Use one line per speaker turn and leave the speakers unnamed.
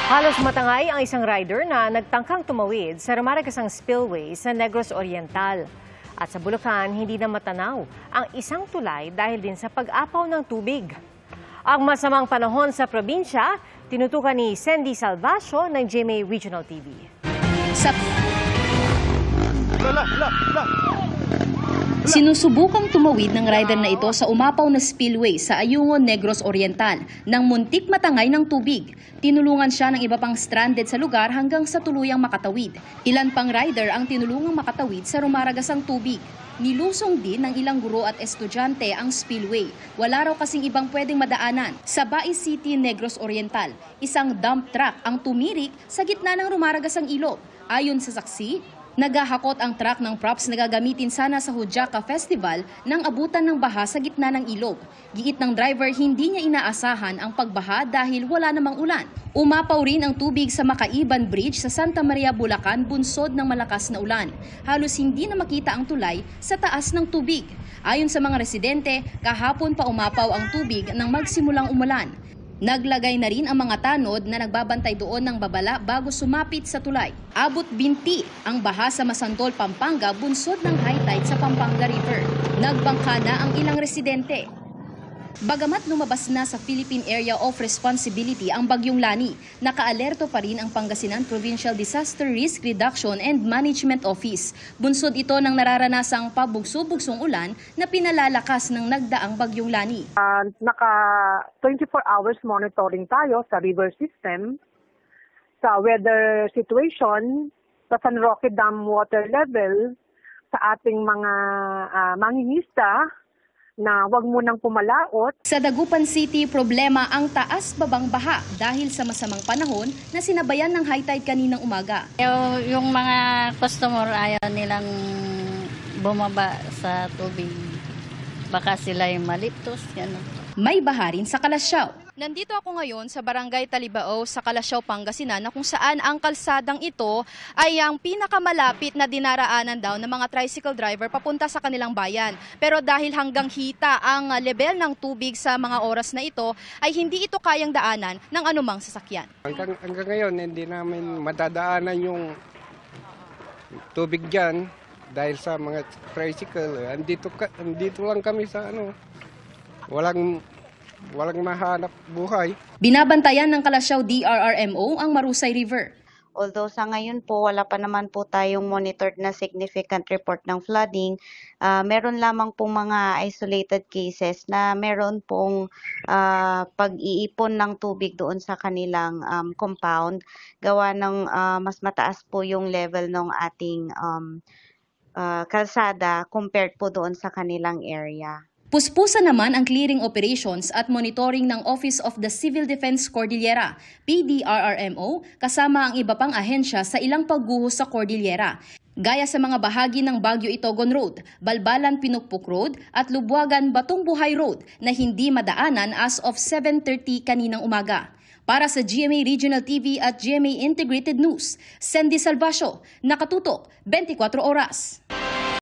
Halos matangay ang isang rider na nagtangkang tumawid sa Rumaragasang Spillway sa Negros Oriental. At sa Bulacan, hindi na matanaw ang isang tulay dahil din sa pag-apaw ng tubig. Ang masamang panahon sa probinsya, tinutukan ni Sandy Salvacio ng GMA Regional TV.
Sinusubukang tumawid ng rider na ito sa umapaw na spillway sa Ayungon, Negros Oriental nang muntik matangay ng tubig. Tinulungan siya ng iba pang stranded sa lugar hanggang sa tuluyang makatawid. Ilan pang rider ang tinulungang makatawid sa rumaragasang tubig. Nilusong din ng ilang guro at estudyante ang spillway. Wala raw kasing ibang pwedeng madaanan. Sa Bai City, Negros Oriental, isang dump truck ang tumirik sa gitna ng rumaragasang ilog. Ayon sa saksi, naghahakot ang truck ng props na gagamitin sana sa Hujaka Festival nang abutan ng baha sa gitna ng ilog. Giit ng driver, hindi niya inaasahan ang pagbaha dahil wala namang ulan. Umapaw rin ang tubig sa Makaiban Bridge sa Santa Maria, Bulacan, bunsod ng malakas na ulan. Halos hindi na makita ang tulay sa taas ng tubig. Ayon sa mga residente, kahapon pa umapaw ang tubig nang magsimulang umulan. Naglagay na rin ang mga tanod na nagbabantay doon ng babala bago sumapit sa tulay. Abot binti ang baha sa Masantol, Pampanga, bunsod ng high tide sa Pampanga River. Nagbangka na ang ilang residente. Bagamat lumabas na sa Philippine Area of Responsibility ang Bagyong Lani, nakaalerto pa rin ang Pangasinan Provincial Disaster Risk Reduction and Management Office. Bunsod ito ng nararanasang pabugso-bugsong ulan na pinalalakas ng nagdaang Bagyong Lani.
Naka 24 hours monitoring tayo sa river system, sa weather situation, sa San Roque Dam water level, sa ating mga mangingisda, na huwag munang pumalaot.
Sa Dagupan City, problema ang taas-babang baha dahil sa masamang panahon na sinabayan ng high tide kaninang umaga.
Yung mga customer ayaw nilang bumaba sa tubig. Baka sila yung maliptos. Gano'n.
May baha rin sa Kalasyaw. Nandito ako ngayon sa Barangay Talibao sa Kalasyaw, Pangasinan na kung saan ang kalsadang ito ay ang pinakamalapit na dinaraanan daw ng mga tricycle driver papunta sa kanilang bayan. Pero dahil hanggang hita ang level ng tubig sa mga oras na ito ay hindi ito kayang daanan ng anumang sasakyan.
Hanggang ngayon hindi namin madadaanan yung tubig dyan dahil sa mga tricycle. Andito lang kami sa walang mahanap buhay.
Binabantayan ng Kalasyaw DRRMO ang Marusay River.
Although sa ngayon po wala pa naman po tayong monitored na significant report ng flooding, meron lamang pong mga isolated cases na meron pong pag-iipon ng tubig doon sa kanilang compound. Gawa ng mas mataas po yung level ng ating kalsada compared po doon sa kanilang area.
Puspusan naman ang clearing operations at monitoring ng Office of the Civil Defense Cordillera, PDRRMO, kasama ang iba pang ahensya sa ilang pagguhos sa Cordillera. Gaya sa mga bahagi ng Baguio Itogon Road, Balbalan Pinukpuk Road at Lubuagan Batong Buhay Road na hindi madaanan as of 7:30 kaninang umaga. Para sa GMA Regional TV at GMA Integrated News, Sandy Salvacio, nakatutok 24 oras.